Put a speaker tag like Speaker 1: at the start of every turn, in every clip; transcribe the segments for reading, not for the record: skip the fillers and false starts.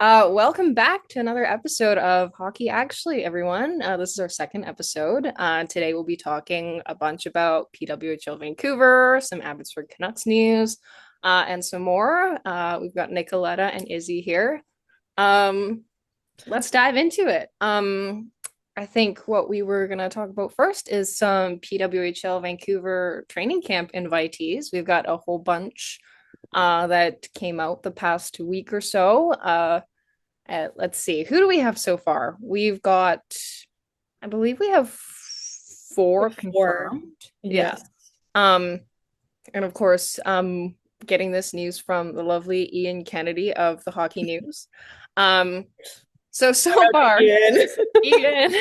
Speaker 1: Welcome back to another episode of Hockey Actually, everyone. This is our second episode. Today we'll be talking a bunch about PWHL Vancouver, some Abbotsford Canucks news, and some more. We've got Nicolleta and Izzy here. Um, let's dive into it. I think what we were going to talk about first is some PWHL Vancouver training camp invitees. We've got a whole bunch that came out the past week or so. Let's see, who do we have so far? I believe we have four
Speaker 2: Four.
Speaker 1: confirmed. Yeah.
Speaker 2: Yes.
Speaker 1: Um, and of course, getting this news from the lovely Ian Kennedy of the Hockey News. Um,
Speaker 2: Shout
Speaker 1: so
Speaker 2: out to
Speaker 1: far,
Speaker 2: Ian.
Speaker 1: Ian,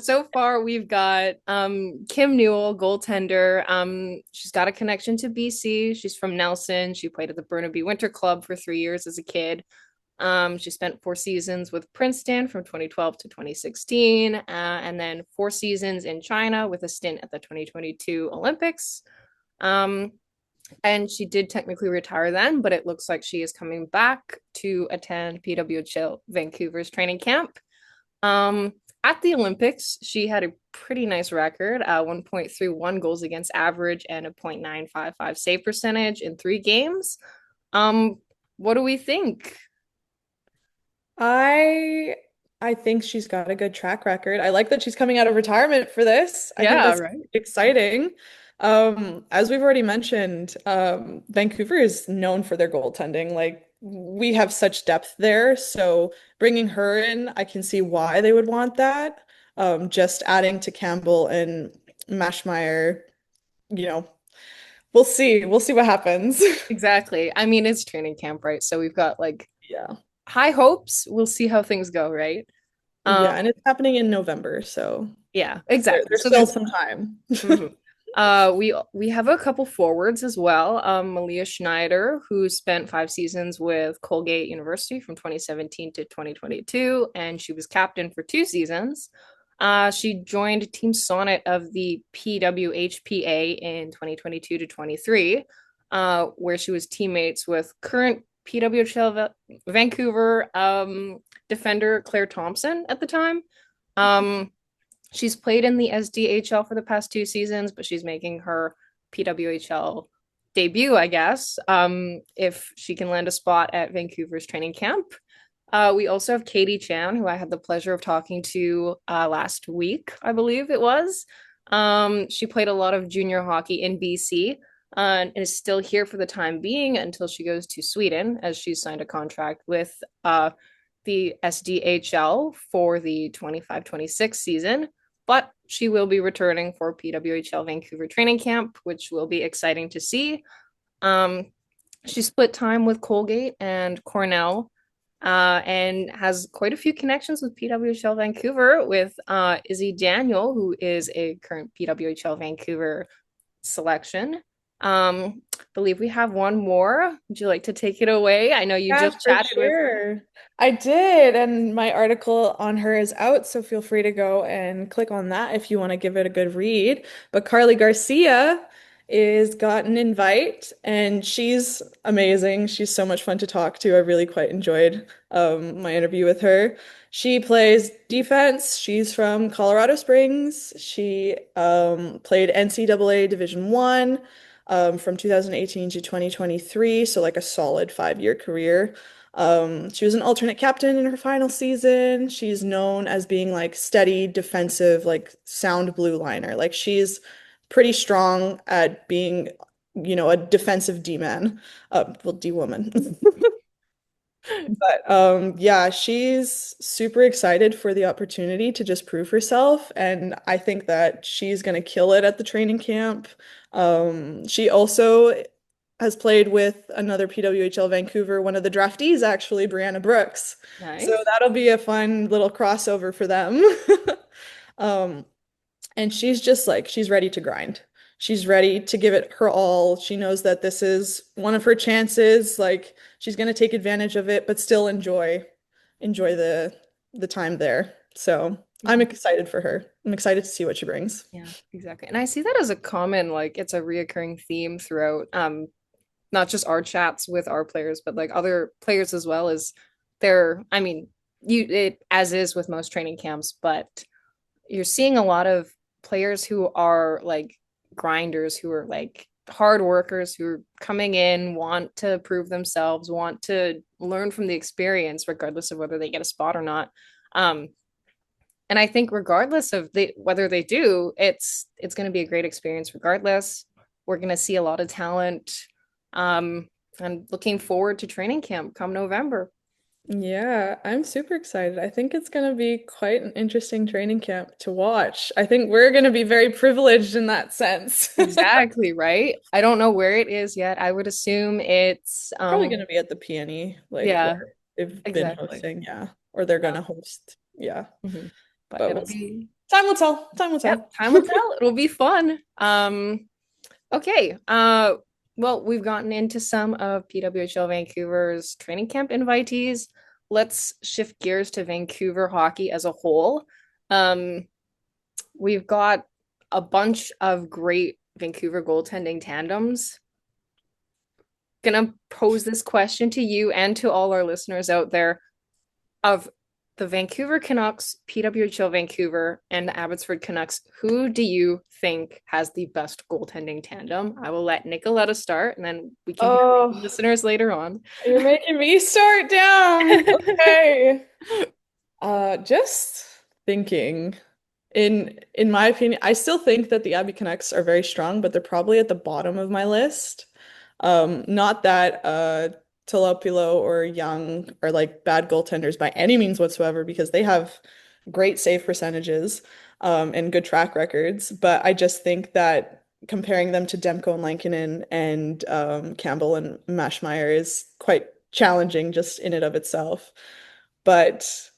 Speaker 1: so far we've got Kim Newell, goaltender. She's got a connection to BC. She's from Nelson. She played at the Burnaby Winter Club for 3 years as a kid. She spent 4 seasons with Princeton from 2012 to 2016, and then 4 seasons in China with a stint at the 2022 Olympics. Um, and she did technically retire then, but it looks like she is coming back to attend PWHL Vancouver's training camp. Um, at the Olympics, she had a pretty nice record, 1.31 goals against average and a 0.955 save percentage in 3 games. Um, what do we think?
Speaker 2: I I think she's got a good track record. I like that she's coming out of retirement for this. I think
Speaker 1: Yeah,
Speaker 2: that's
Speaker 1: right.
Speaker 2: exciting. As we've already mentioned, Vancouver is known for their goaltending. Like we have such depth there, so bringing her in, I can see why they would want that. Just adding to Campbell and Maschmeyer, you know, we'll see. We'll see what happens.
Speaker 1: Exactly. I mean, it's training camp, right? So we've got like
Speaker 2: Yeah.
Speaker 1: high hopes. We'll see how things go, right? Um,
Speaker 2: Yeah, and it's happening in November, so
Speaker 1: yeah,
Speaker 2: there,
Speaker 1: exactly.
Speaker 2: there's
Speaker 1: So
Speaker 2: still
Speaker 1: there's
Speaker 2: some time.
Speaker 1: mhm. We have a couple forwards as well. Malia Schneider, who spent 5 seasons with Colgate University from 2017 to 2022, and she was captain for 2 seasons. She joined Team Sonnet of the PWHPA in 2022 to 23, where she was teammates with current PWHL Vancouver defender Claire Thompson at the time. Um, she's played in the SDHL for the past 2 seasons, but she's making her PWHL debut, I guess, if she can land a spot at Vancouver's training camp. We also have Katie Chan, who I had the pleasure of talking to last week, I believe it was. She played a lot of junior hockey in BC and is still here for the time being until she goes to Sweden, as she's signed a contract with the SDHL for the 25-26 season. But she will be returning for PWHL Vancouver training camp, which will be exciting to see. Um, she split time with Colgate and Cornell, and has quite a few connections with PWHL Vancouver with Izzy Daniel, who is a current PWHL Vancouver selection. I believe we have one more. Would you like to take it away? I know you
Speaker 2: Yeah,
Speaker 1: just
Speaker 2: for
Speaker 1: chatted with her.
Speaker 2: sure. I did, and my article on her is out, so feel free to go and click on that if you want to give it a good read. But Karley Garcia is got an invite, and she's amazing. She's so much fun to talk to. I really quite enjoyed my interview with her. She plays defense. She's from Colorado Springs. She played NCAA Division One from 2018 to 2023, so like a solid 5-year career. She was an alternate captain in her final season. She's known as being like steady, defensive, like sound blue liner. Like she's pretty strong at being, a defensive D-man, well, D-woman. But yeah, she's super excited for the opportunity to just prove herself, and I think that she's gonna kill it at the training camp. She also has played with another PWHL Vancouver, one of the draftees actually, Brianna Brooks. So
Speaker 1: Nice.
Speaker 2: that'll be a fun little crossover for them. Um, and she's just like, she's ready to grind. She's ready to give it her all. She knows that this is one of her chances. Like she's gonna take advantage of it, but still enjoy the time there. So I'm
Speaker 1: Mhm.
Speaker 2: excited for her. I'm excited to see what she brings.
Speaker 1: Yeah, exactly. And I see that as a common, like it's a reoccurring theme throughout not just our chats with our players, but like other players as well, is they're, I mean, you it as is with most training camps, but you're seeing a lot of players who are like grinders, who are like hard workers, who are coming in, want to prove themselves, want to learn from the experience, regardless of whether they get a spot or not. Um, and I think regardless of whether they do, it's going to be a great experience regardless. We're going to see a lot of talent. I'm looking forward to training camp come November.
Speaker 2: Yeah, I'm super excited. I think it's going to be quite an interesting training camp to watch. I think we're going to be very privileged in that sense.
Speaker 1: Exactly, right? I don't know where it is yet. I would assume it's
Speaker 2: Probably going to be at the PNE, like where
Speaker 1: yeah,
Speaker 2: they've been
Speaker 1: exactly.
Speaker 2: hosting, yeah, or they're going
Speaker 1: Yeah.
Speaker 2: to host, yeah.
Speaker 1: But
Speaker 2: But
Speaker 1: it'll
Speaker 2: we'll see.
Speaker 1: be
Speaker 2: Time will tell. Time will
Speaker 1: yeah,
Speaker 2: tell.
Speaker 1: time will tell. It'll be fun. Okay. Well, we've gotten into some of PWHL Vancouver's training camp invitees. Let's shift gears to Vancouver hockey as a whole. Um, we've got a bunch of great Vancouver goaltending tandems. Gonna pose this question to you and to all our listeners out there of the Vancouver Canucks, PWHL Vancouver, and the Abbotsford Canucks. Who do you think has the best goaltending tandem? I will let Nicolleta start, and then we can hear from
Speaker 2: Oh,
Speaker 1: listeners later on.
Speaker 2: you're making me start down. Okay. Just thinking. In my opinion, I still think that the Abbey Canucks are very strong, but they're probably at the bottom of my list. Not that Tolopilo or Young are like bad goaltenders by any means whatsoever, because they have great save percentages and good track records. But I just think that comparing them to Demko and Lankinen and Campbell and Maschmeyer is quite challenging just in and of itself. But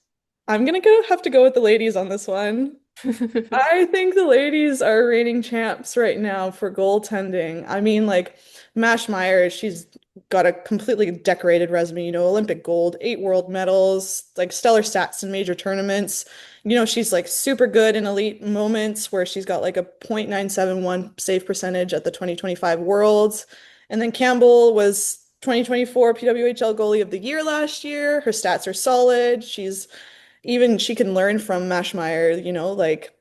Speaker 2: I'm gonna have to go with the ladies on this one. I think the ladies are reigning champs right now for goaltending. I mean, like Maschmeyer, she's got a completely decorated resume, Olympic gold, 8 world medals, like stellar stats in major tournaments. She's like super good in elite moments where she's got like a .971 save percentage at the 2025 Worlds. And then Campbell was 2024 PWHL Goalie of the Year last year. Her stats are solid. She can learn from Maschmeyer, like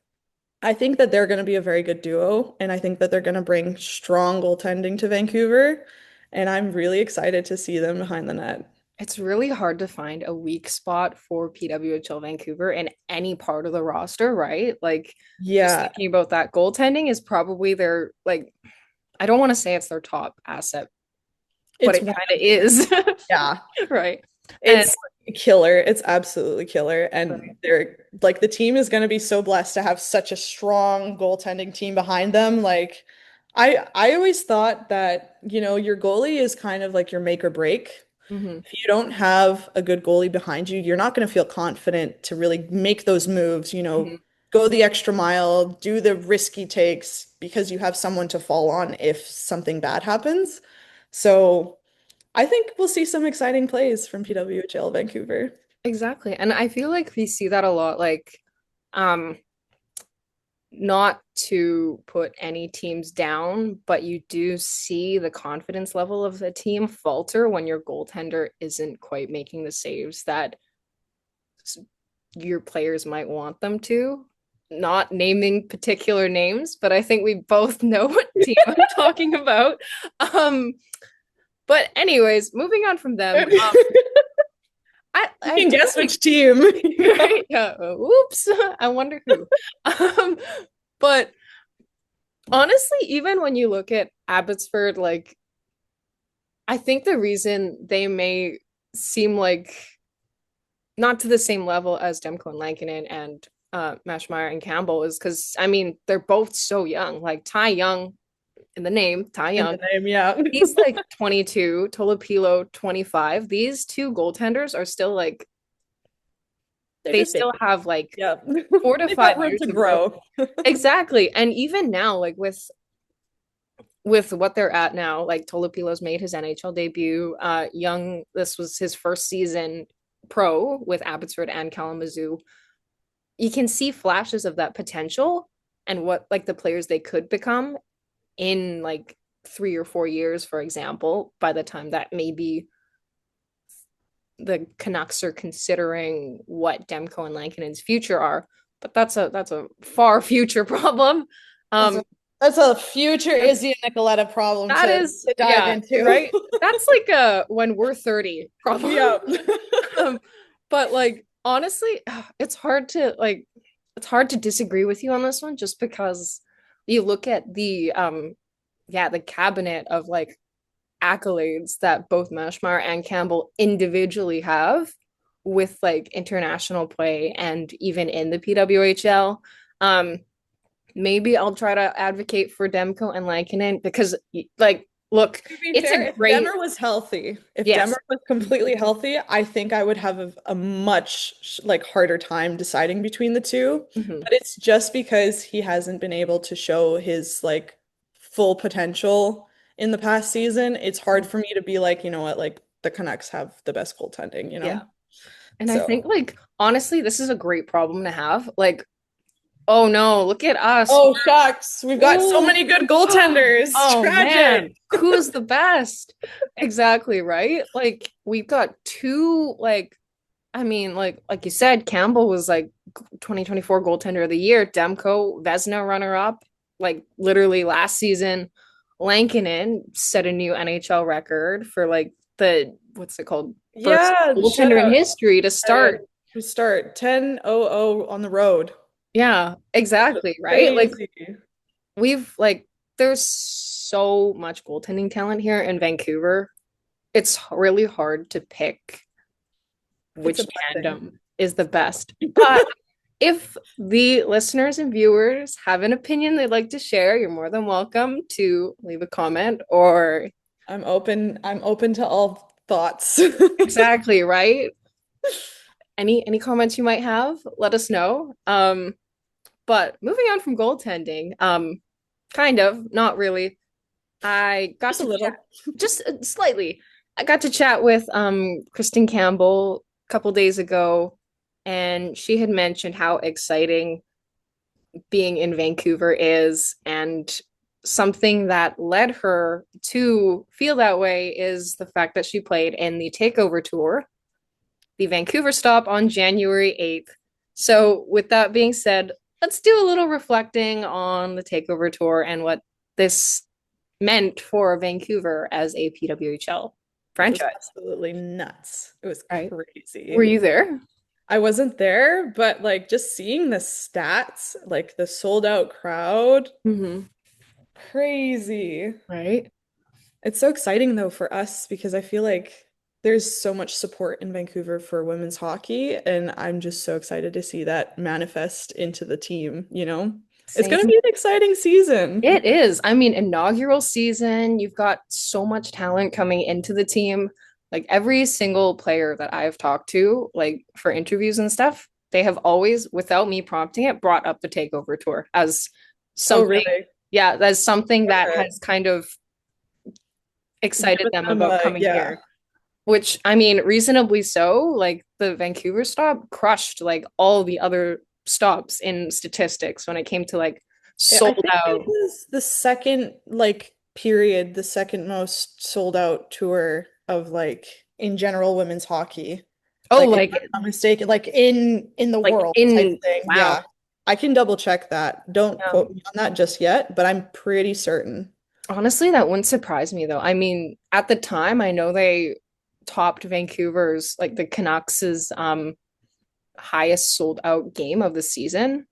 Speaker 2: I think that they're going to be a very good duo, and I think that they're going to bring strong goaltending to Vancouver, and I'm really excited to see them behind the net.
Speaker 1: It's really hard to find a weak spot for PWHL Vancouver in any part of the roster, right? Like, just
Speaker 2: Yeah,
Speaker 1: thinking about that, goaltending is probably their, like, I don't want to say it's their top asset, but
Speaker 2: it's
Speaker 1: it
Speaker 2: one,
Speaker 1: kind of is,
Speaker 2: yeah,
Speaker 1: right? And
Speaker 2: it's killer. It's absolutely killer, and
Speaker 1: right.
Speaker 2: they're like the team is going to be so blessed to have such a strong goaltending team behind them. Like, I always thought that, your goalie is kind of like your make or break.
Speaker 1: Mhm.
Speaker 2: If you don't have a good goalie behind you, you're not going to feel confident to really make those moves,
Speaker 1: Mhm.
Speaker 2: go the extra mile, do the risky takes because you have someone to fall on if something bad happens. So I think we'll see some exciting plays from PWHL Vancouver.
Speaker 1: Exactly. And I feel like we see that a lot, like, um, not to put any teams down, but you do see the confidence level of the team falter when your goaltender isn't quite making the saves that your players might want them to. Not naming particular names, but I think we both know what team I'm talking about. Um, but anyways, moving on from them,
Speaker 2: You
Speaker 1: I
Speaker 2: can
Speaker 1: do
Speaker 2: guess
Speaker 1: think
Speaker 2: which team.
Speaker 1: right? Yeah. Oops. I wonder who. Um, but honestly, even when you look at Abbotsford, like I think the reason they may seem like not to the same level as Demko and Lankinen and Maschmeyer and Campbell is because I mean they're both so young. Like Ty Young in the name, Ty
Speaker 2: In
Speaker 1: Young,
Speaker 2: the name, yeah.
Speaker 1: he's like 22, Tolopilo 25. These two goaltenders are still like
Speaker 2: They're
Speaker 1: they
Speaker 2: just
Speaker 1: still
Speaker 2: baby.
Speaker 1: have like
Speaker 2: Yeah.
Speaker 1: 4 to
Speaker 2: They've
Speaker 1: five
Speaker 2: got room
Speaker 1: years
Speaker 2: to
Speaker 1: of growth.
Speaker 2: grow.
Speaker 1: Exactly. And even now, like with what they're at now, like Tolopilo's made his NHL debut. Young, this was his first season pro with Abbotsford and Kalamazoo. You can see flashes of that potential and what like the players they could become in like 3 or 4 years, for example, by the time that maybe the Canucks are considering what Demko and Lankinen's future are, but that's a far future problem.
Speaker 2: That's
Speaker 1: Um,
Speaker 2: a that's a future Izzy and Nicolleta problem
Speaker 1: that is,
Speaker 2: to dive
Speaker 1: yeah,
Speaker 2: into.
Speaker 1: right. That's like a when we're 30 problem.
Speaker 2: Yeah.
Speaker 1: um, but like honestly, it's hard to disagree with you on this one just because you look at the cabinet of like accolades that both Maschmeyer and Campbell individually have with like international play and even in the PWHL. Um, Maybe I'll try to advocate for Demko and Lankinen because like look,
Speaker 2: To be
Speaker 1: it's
Speaker 2: fair,
Speaker 1: a
Speaker 2: if
Speaker 1: great
Speaker 2: Demmer was healthy, if
Speaker 1: yes.
Speaker 2: Demmer was completely healthy, I think I would have a much like harder time deciding between the two.
Speaker 1: Mhm.
Speaker 2: But it's just because he hasn't been able to show his like full potential in the past season. It's hard for me to be like, you know what, like the Canucks have the best goaltending, you
Speaker 1: Yeah.
Speaker 2: know?
Speaker 1: And I
Speaker 2: So,
Speaker 1: think like honestly, this is a great problem to have. Like, oh no, look at us.
Speaker 2: oh shucks, we've got so
Speaker 1: Ooh.
Speaker 2: many good goaltenders.
Speaker 1: Oh
Speaker 2: Tragic.
Speaker 1: man, who's the best? Exactly, right? Like we've got two like you said, Campbell was like 2024 goaltender of the year, Demko, Vezina runner up, like literally last season. Lankinen set a new NHL record for like the what's it called? First
Speaker 2: Yeah, shout
Speaker 1: goaltender in
Speaker 2: out.
Speaker 1: history to start.
Speaker 2: To start 10-0-0 on the road.
Speaker 1: Yeah, exactly, right? Like
Speaker 2: Crazy.
Speaker 1: we've like there's so much goaltending talent here in Vancouver. It's really hard to pick
Speaker 2: It's a
Speaker 1: which
Speaker 2: blessing.
Speaker 1: tandem is the best. But if the listeners and viewers have an opinion they'd like to share, you're more than welcome to leave a comment or
Speaker 2: I'm open to all thoughts.
Speaker 1: exactly, right? Any comments you might have, let us know. But moving on from goaltending, kind of, not really. I got
Speaker 2: Just a
Speaker 1: to chat
Speaker 2: little.
Speaker 1: just slightly. I got to chat with Kristen Campbell a couple days ago, and she had mentioned how exciting being in Vancouver is, and something that led her to feel that way is the fact that she played in the Takeover Tour, the Vancouver stop on January 8th. So, with that being said, let's do a little reflecting on the Takeover Tour and what this meant for Vancouver as a PWHL
Speaker 2: Which was
Speaker 1: franchise.
Speaker 2: absolutely nuts. It was
Speaker 1: Right? Were
Speaker 2: crazy.
Speaker 1: you there?
Speaker 2: I wasn't there, but like just seeing the stats, like the sold out crowd,
Speaker 1: Mm-hmm.
Speaker 2: crazy.
Speaker 1: Right?
Speaker 2: It's so exciting though for us because I feel like there's so much support in Vancouver for women's hockey, and I'm just so excited to see that manifest into the team, you know? It's going to
Speaker 1: Same.
Speaker 2: be an exciting season.
Speaker 1: It is. I mean, inaugural season, you've got so much talent coming into the team. Like every single player that I've talked to, like for interviews and stuff, they have always, without me prompting it, brought up the takeover tour as
Speaker 2: Oh,
Speaker 1: something,
Speaker 2: really?
Speaker 1: yeah, that's something that
Speaker 2: Okay.
Speaker 1: has kind of excited
Speaker 2: Given
Speaker 1: them
Speaker 2: them
Speaker 1: about coming
Speaker 2: yeah.
Speaker 1: here. Which I mean, reasonably so. Like the Vancouver stop crushed like all the other stops in statistics when it came to like
Speaker 2: I
Speaker 1: sold
Speaker 2: think it
Speaker 1: out.
Speaker 2: was the second like period, the second most sold out tour of like in general women's hockey.
Speaker 1: Oh,
Speaker 2: Like if
Speaker 1: like
Speaker 2: I'm not mistaken, like in the
Speaker 1: like
Speaker 2: world type
Speaker 1: in
Speaker 2: thing.
Speaker 1: wow.
Speaker 2: Yeah. I can double check that. Don't
Speaker 1: Yeah.
Speaker 2: quote me on that just yet, but I'm pretty certain.
Speaker 1: Honestly, that wouldn't surprise me though. I mean, at the time, I know they topped Vancouver's like the Canucks's highest sold out game of the season.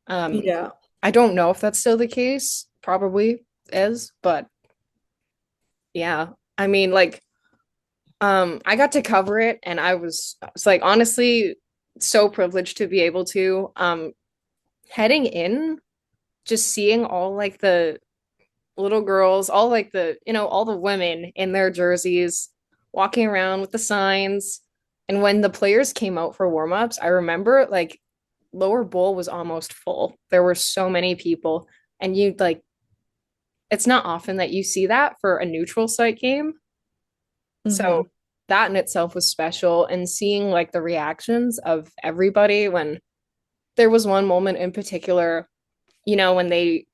Speaker 1: Um,
Speaker 2: Yeah.
Speaker 1: I don't know if that's still the case. Probably is, but yeah. I mean, like I got to cover it and I was like honestly so privileged to be able to heading in, just seeing all like the little girls, all like the, all the women in their jerseys walking around with the signs. And when the players came out for warm-ups, I remember like lower bowl was almost full. There were so many people and you like it's not often that you see that for a neutral site game.
Speaker 2: Hmm.
Speaker 1: So that in itself was special and seeing like the reactions of everybody when there was one moment in particular, when they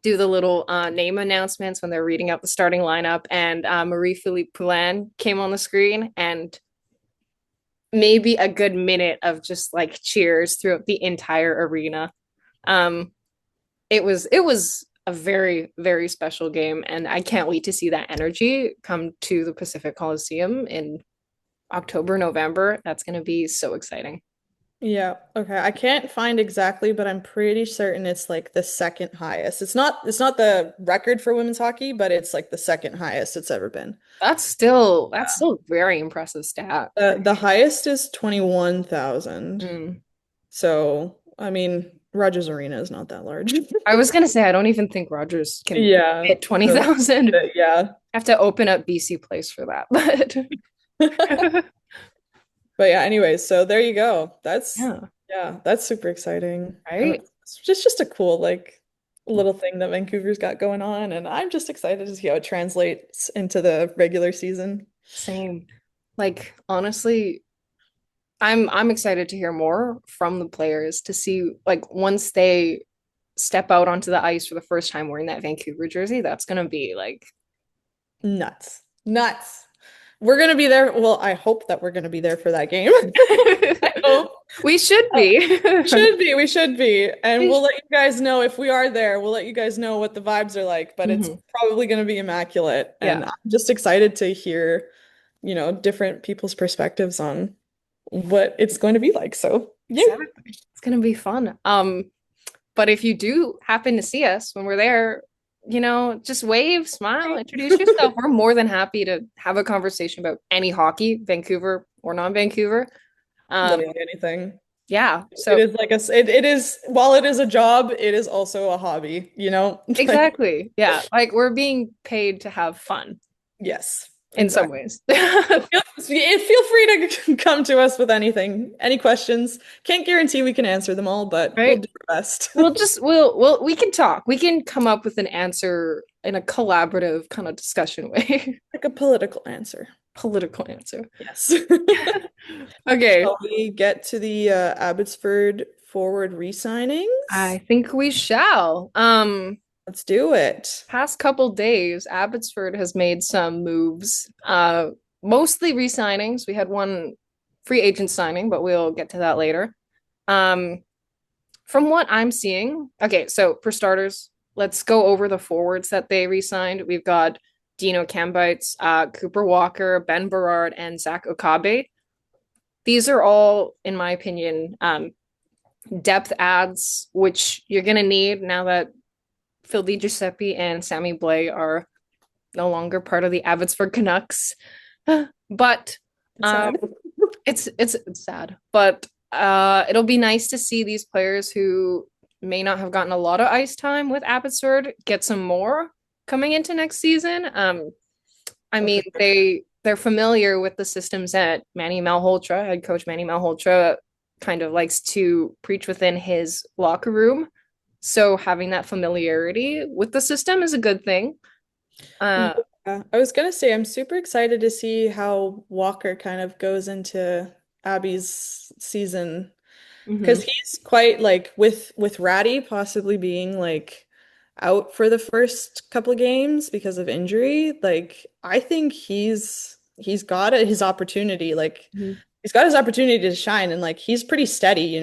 Speaker 1: do the little name announcements when they're reading out the starting lineup and Marie-Philippe Poulin came on the screen and maybe a good minute of just like cheers throughout the entire arena. Um, it was a very, very special game, and I can't wait to see that energy come to the Pacific Coliseum in October, November. That's going to be so exciting.
Speaker 2: Yeah. Okay. I can't find exactly, but I'm pretty certain it's like the second highest. It's not the record for women's hockey, but it's like the second highest it's ever been.
Speaker 1: That's still very impressive stat.
Speaker 2: The highest is 21,000.
Speaker 1: Mm.
Speaker 2: So, I mean, Rogers Arena is not that large.
Speaker 1: I was gonna say I don't even think Rogers can
Speaker 2: Yeah.
Speaker 1: hit
Speaker 2: So,
Speaker 1: 20,000.
Speaker 2: yeah.
Speaker 1: Have to open up BC Place for that, but
Speaker 2: But yeah, anyways, so there you go. That's
Speaker 1: yeah,
Speaker 2: yeah, that's super exciting. And
Speaker 1: right.
Speaker 2: it's just a cool like little thing that Vancouver's got going on, and I'm just excited to see how it translates into the regular season.
Speaker 1: Same. Like honestly, I'm excited to hear more from the players to see like once they step out onto the ice for the first time wearing that Vancouver jersey, that's gonna be like
Speaker 2: Nuts. Nuts. We're gonna be there. Well, I hope that we're gonna be there for that game. I hope.
Speaker 1: we should
Speaker 2: Uh,
Speaker 1: be.
Speaker 2: Should be, we should be. And
Speaker 1: We
Speaker 2: we'll
Speaker 1: sh-
Speaker 2: let you guys know if we are there. We'll let you guys know what the vibes are like, but it's
Speaker 1: Mhm.
Speaker 2: probably gonna be immaculate. And
Speaker 1: Yeah,
Speaker 2: I'm just excited to hear, different people's perspectives on what it's going to be like. So, yeah.
Speaker 1: exactly. It's gonna be fun. But if you do happen to see us when we're there, just wave, smile, introduce yourself. We're more than happy to have a conversation about any hockey, Vancouver or non-Vancouver. Um,
Speaker 2: Literally anything.
Speaker 1: yeah.
Speaker 2: It
Speaker 1: So
Speaker 2: is like it is, while it is a job, it is also a hobby, Like,
Speaker 1: exactly. Yeah. Like we're being paid to have fun
Speaker 2: yes,
Speaker 1: in some
Speaker 2: exactly.
Speaker 1: ways.
Speaker 2: Feel free to come to us with anything, any questions. Can't guarantee we can answer them all, but we'll
Speaker 1: Right?
Speaker 2: do our best.
Speaker 1: We can talk. We can come up with an answer in a collaborative kind of discussion way.
Speaker 2: Like a political answer.
Speaker 1: Political answer.
Speaker 2: Yes.
Speaker 1: Okay.
Speaker 2: Shall we get to the Abbotsford forward re-signings?
Speaker 1: I think we shall.
Speaker 2: Let's do it.
Speaker 1: Past couple days, Abbotsford has made some moves. Mostly re-signings. We had one free agent signing, but we'll get to that later. Um, from what I'm seeing, okay, so for starters, let's go over the forwards that they re-signed. We've got Dino Kambeitz, Cooper Walker, Ben Berard, and Zach Okabe. These are all, in my opinion, depth adds, which you're gonna need now that Phil Giuseppe and Sammy Blay are no longer part of the Abbotsford Canucks. But
Speaker 2: It's
Speaker 1: um,
Speaker 2: sad.
Speaker 1: it's sad. But it'll be nice to see these players who may not have gotten a lot of ice time with Abbotsford get some more coming into next season. I
Speaker 2: Oh,
Speaker 1: mean,
Speaker 2: for sure.
Speaker 1: they're familiar with the systems that Manny Malhotra, head coach Manny Malhotra, kind of likes to preach within his locker room. So having that familiarity with the system is a good thing. Uh,
Speaker 2: Yeah, I was gonna say I'm super excited to see how Walker kind of goes into Abby's season because
Speaker 1: mhm,
Speaker 2: he's quite like with Ratty possibly being like out for the first couple of games because of injury. Like I think he's got his opportunity. Like
Speaker 1: mhm.
Speaker 2: he's got his opportunity to shine, and like he's pretty steady.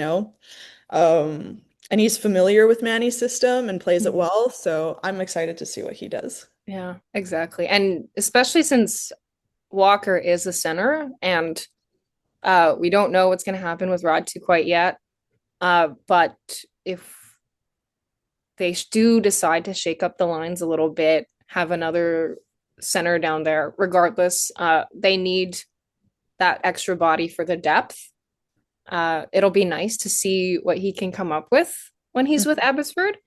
Speaker 2: Um, and he's familiar with Manny's system and plays it
Speaker 1: Mhm.
Speaker 2: well. So I'm excited to see what he does.
Speaker 1: Yeah, exactly. And especially since Walker is a center and we don't know what's going to happen with Rod 2 quite yet. But if they do decide to shake up the lines a little bit, have another center down there, regardless, they need that extra body for the depth. It'll be nice to see what he can come up with when he's with Abbotsford.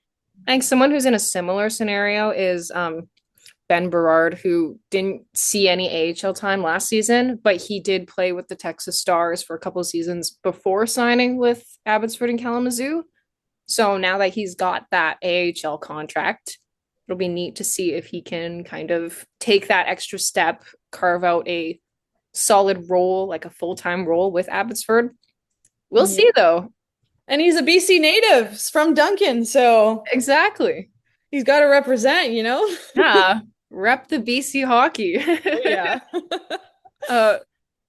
Speaker 1: I think someone who's in a similar scenario is Ben Berard, who didn't see any AHL time last season, but he did play with the Texas Stars for a couple of seasons before signing with Abbotsford and Kalamazoo. So now that he's got that AHL contract, it'll be neat to see if he can kind of take that extra step, carve out a solid role, like a full-time role with Abbotsford. We'll
Speaker 2: Yeah.
Speaker 1: see though.
Speaker 2: And he's a BC native. He's from Duncan, so
Speaker 1: Exactly.
Speaker 2: he's got to represent.
Speaker 1: Yeah. Rep the BC hockey.
Speaker 2: Oh yeah.
Speaker 1: uh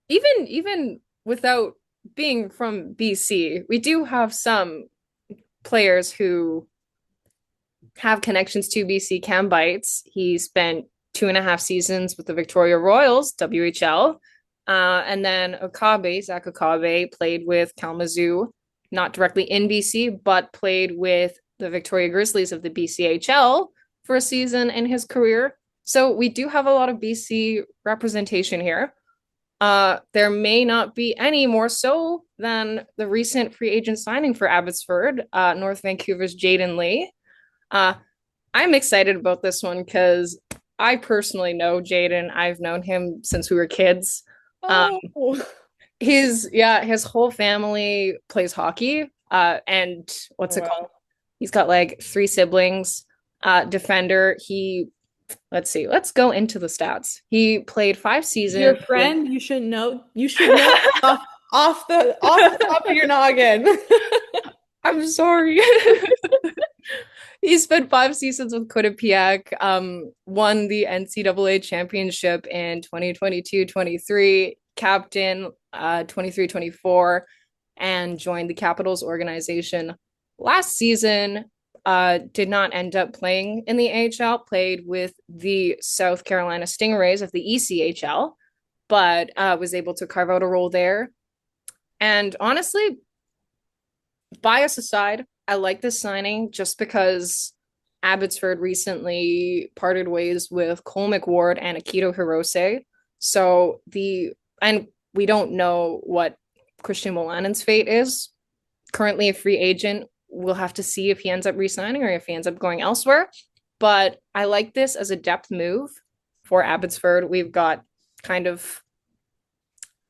Speaker 1: even without being from BC, we do have some players who have connections to BC. Kambeitz, he spent 2.5 seasons with the Victoria Royals, WHL. And then Okabe, Zach Okabe, played with Kalamazoo, not directly in BC, but played with the Victoria Grizzlies of the BCHL for a season in his career. So we do have a lot of BC representation here. There may not be any more so than the recent free agent signing for Abbotsford, North Vancouver's Jayden Lee. I'm excited about this one because I personally know Jayden. I've known him since we were kids.
Speaker 2: Oh,
Speaker 1: His whole family plays hockey. And what's it called?
Speaker 2: wow.
Speaker 1: He's got like 3 siblings. Defender. Let's go into the stats. He played 5 seasons.
Speaker 2: Your friend, you should know. You should know off the top of your noggin.
Speaker 1: I'm sorry. He spent 5 seasons with Quinnipiac, won the NCAA championship in 2022-23, captain 23-24, and joined the Capitals organization last season. Did not end up playing in the AHL, played with the South Carolina Stingrays of the ECHL, but was able to carve out a role there. And honestly, bias aside, I like this signing just because Abbotsford recently parted ways with Cole McWard and Akito Hirose. And we don't know what Christian Molanen's fate is. Currently a free agent. We'll have to see if he ends up re-signing or if he ends up going elsewhere. But I like this as a depth move for Abbotsford. We've got kind of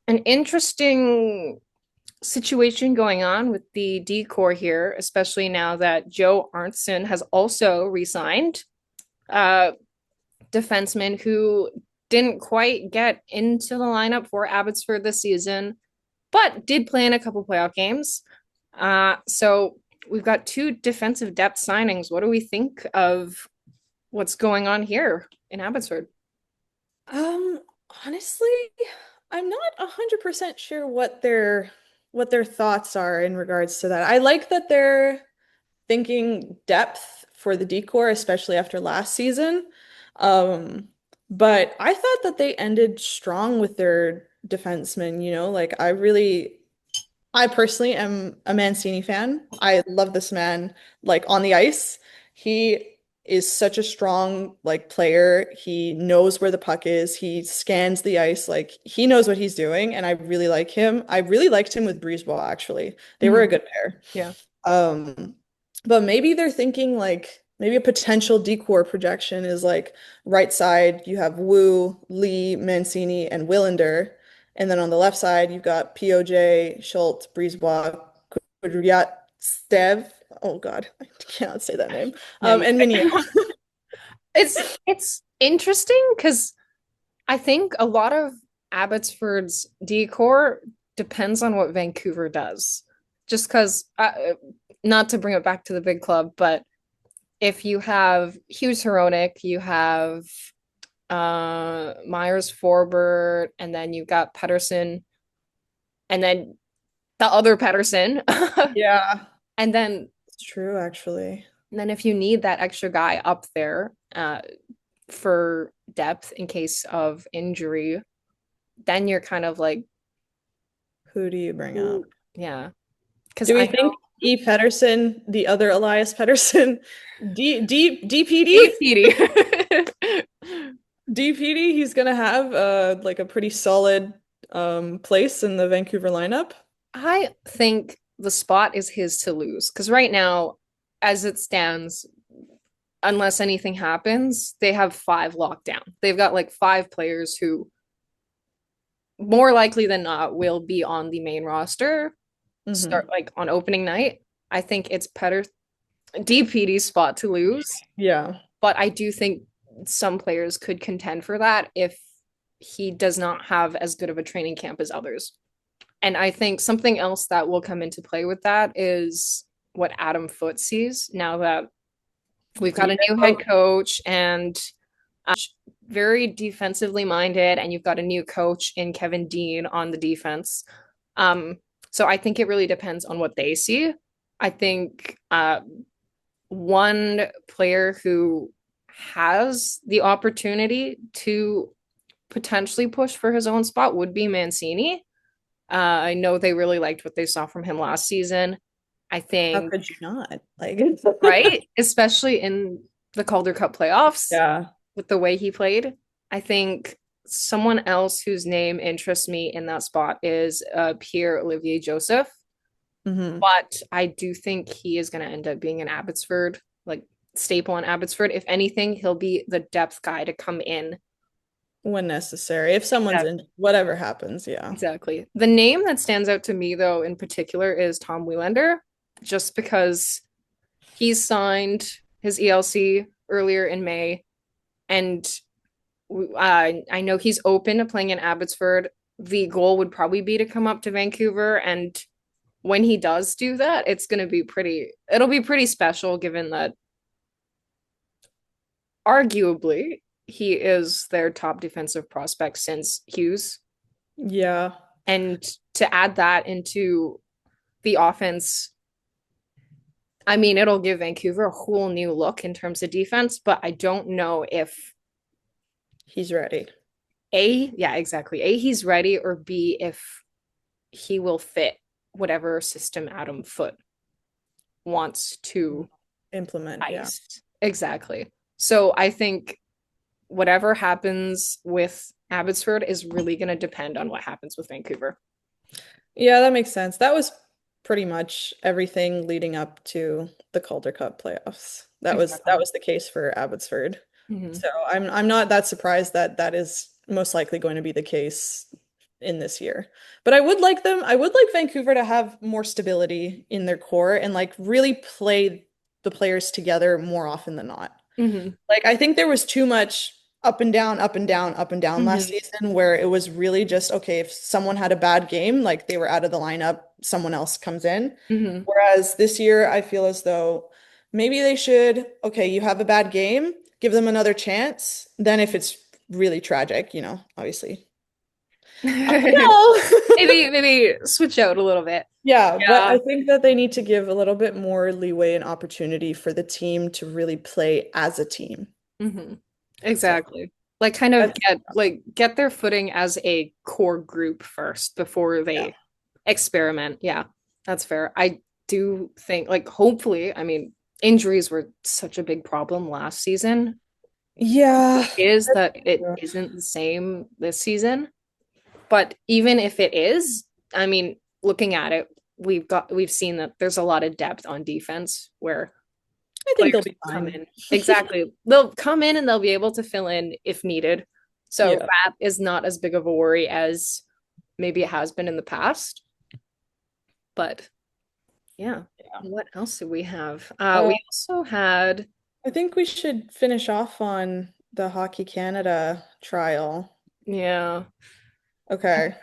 Speaker 1: an interesting situation going on with the D-core here, especially now that Joe Arntzen has also re-signed. Defenseman who didn't quite get into the lineup for Abbotsford this season, but did play in a couple playoff games. So we've got 2 defensive depth signings. What do we think of what's going on here in Abbotsford?
Speaker 2: Honestly, I'm not 100% sure what their thoughts are in regards to that. I like that they're thinking depth for the decor, especially after last season. But I thought that they ended strong with their defensemen, like I personally am a Mancini fan. I love this man, like on the ice. He is such a strong player. He knows where the puck is. He scans the ice. Like he knows what he's doing, and I really like him. I really liked him with Breezeball, actually. They were a good pair.
Speaker 1: Yeah.
Speaker 2: But maybe they're thinking maybe a potential decor projection is right side, you have Wu, Lee, Mancini, and Willander. And then on the left side, you've got POJ, Schultz, Brisebois, Kudryat, Stev. Oh God, I cannot say that name. And Minio.
Speaker 1: It's interesting because I think a lot of Abbotsford's decor depends on what Vancouver does. Just because, not to bring it back to the big club, but if you have Hughes Hronik, you have Myers Forbert, and then you've got Pedersen, and then the other Pedersen.
Speaker 2: Yeah,
Speaker 1: And then
Speaker 2: it's true, actually.
Speaker 1: and then if you need that extra guy up there for depth in case of injury, then you're kind of like,
Speaker 2: Who do you bring up?
Speaker 1: yeah. Because
Speaker 2: Do we think E. Pedersen, the other Elias Pedersen, DPD? DPD, he's gonna have a pretty solid place in the Vancouver lineup.
Speaker 1: I think the spot is his to lose because right now, as it stands, unless anything happens, they have 5 locked down. They've got like 5 players who more likely than not will be on the main roster, start like on opening night. I think it's DPD's spot to lose.
Speaker 2: Yeah.
Speaker 1: But I do think some players could contend for that if he does not have as good of a training camp as others. And I think something else that will come into play with that is what Adam Foote sees now that we've got a new head coach and very defensively minded, and you've got a new coach in Kevin Dean on the defense. So I think it really depends on what they see. I think one player who has the opportunity to potentially push for his own spot would be Mancini. I know they really liked what they saw from him last season. I
Speaker 2: How
Speaker 1: think,
Speaker 2: could you not? Like,
Speaker 1: right? Especially in the Calder Cup playoffs
Speaker 2: yeah.
Speaker 1: with the way he played. I think someone else whose name interests me in that spot is Pierre-Olivier Joseph.
Speaker 2: Hmm.
Speaker 1: But I do think he is going to end up being an Abbotsford, like staple in Abbotsford. If anything, he'll be the depth guy to come in.
Speaker 2: When necessary. If someone's
Speaker 1: Exactly.
Speaker 2: in, whatever happens, yeah.
Speaker 1: Exactly. The name that stands out to me, though, in particular, is Tom Wielander, just because he's signed his ELC earlier in May, and I know he's open to playing in Abbotsford. The goal would probably be to come up to Vancouver, and when he does do that, it'll be pretty special given that arguably he is their top defensive prospect since Hughes.
Speaker 2: Yeah.
Speaker 1: And to add that into the offense, I mean, it'll give Vancouver a whole new look in terms of defense, but I don't know if
Speaker 2: He's ready.
Speaker 1: yeah, exactly. A, he's ready, or B, if he will fit whatever system Adam Foote wants to
Speaker 2: Implement, yeah.
Speaker 1: ice. Exactly. So I think whatever happens with Abbotsford is really going to depend on what happens with Vancouver.
Speaker 2: Yeah, that makes sense. That was pretty much everything leading up to the Calder Cup playoffs. That
Speaker 1: Exactly.
Speaker 2: was the case for Abbotsford.
Speaker 1: Mm-hmm.
Speaker 2: So I'm not that surprised that that is most likely going to be the case in this year. But I would like Vancouver to have more stability in their core and like really play the players together more often than not.
Speaker 1: Mm-hmm.
Speaker 2: Like I think there was too much up and down, up and down, up and down last
Speaker 1: Mm-hmm.
Speaker 2: season where it was really just okay, if someone had a bad game, like they were out of the lineup, someone else comes in.
Speaker 1: Mm-hmm.
Speaker 2: Whereas this year I feel as though maybe they should, okay, you have a bad game, give them another chance. Then if it's really tragic, obviously. No.
Speaker 1: Maybe switch out a little bit.
Speaker 2: Yeah, but
Speaker 1: Yeah.
Speaker 2: I think that they need to give a little bit more leeway and opportunity for the team to really play as a team.
Speaker 1: Mm-hmm.
Speaker 2: So
Speaker 1: Exactly. Like kind of
Speaker 2: that's
Speaker 1: get their footing as a core group first before
Speaker 2: yeah.
Speaker 1: they experiment. Yeah, that's fair. I do think like hopefully, I mean, injuries were such a big problem last season.
Speaker 2: Yeah.
Speaker 1: Is that it isn't the same this season? But even if it is, I mean, looking at it, we've seen that there's a lot of depth on defense where
Speaker 2: I think they'll
Speaker 1: players
Speaker 2: be
Speaker 1: come
Speaker 2: fine.
Speaker 1: in. Exactly. They'll come in and they'll be able to fill in if needed. So
Speaker 2: Yeah.
Speaker 1: that is not as big of a worry as maybe it has been in the past. But yeah.
Speaker 2: Yeah.
Speaker 1: What else do we have?
Speaker 2: Uh,
Speaker 1: We also had,
Speaker 2: I think we should finish off on the Hockey Canada trial.
Speaker 1: yeah.
Speaker 2: Okay.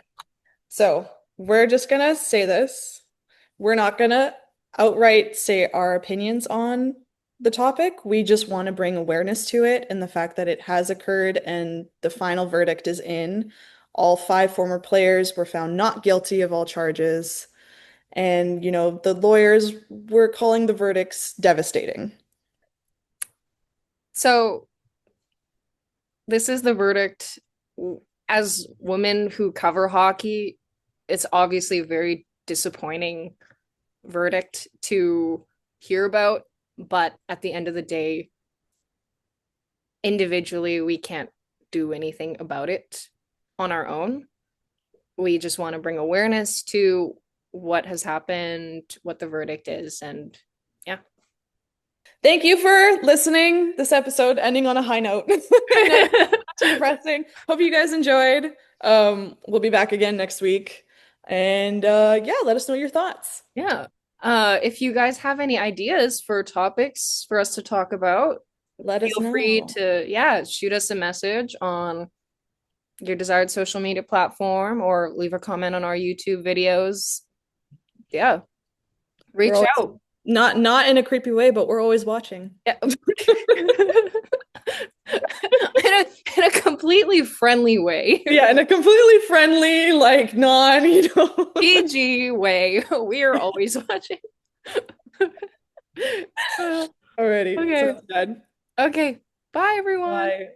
Speaker 2: So we're just gonna say this. We're not gonna outright say our opinions on the topic. We just want to bring awareness to it and the fact that it has occurred and the final verdict is in. All five former players were found not guilty of all charges. And, the lawyers were calling the verdicts devastating.
Speaker 1: So this is the verdict. As women who cover hockey, it's obviously a very disappointing verdict to hear about. But at the end of the day, individually, we can't do anything about it on our own. We just want to bring awareness to what has happened, what the verdict is, and yeah.
Speaker 2: Thank you for listening. This episode ending on a high note. I know it's too depressing. Hope you guys enjoyed. We'll be back again next week. And yeah, let us know your thoughts.
Speaker 1: Yeah. If you guys have any ideas for topics for us to talk about,
Speaker 2: Let us
Speaker 1: feel free
Speaker 2: know.
Speaker 1: to, yeah, shoot us a message on your desired social media platform or leave a comment on our YouTube videos. Yeah,
Speaker 2: We're
Speaker 1: reach
Speaker 2: always
Speaker 1: out.
Speaker 2: not in a creepy way, but we're always watching.
Speaker 1: Yeah. in a completely friendly way.
Speaker 2: Yeah, in a completely friendly, like non,
Speaker 1: PG way. We are always watching.
Speaker 2: Alrighty,
Speaker 1: Okay.
Speaker 2: sounds good.
Speaker 1: Okay. Bye, everyone.
Speaker 2: Bye.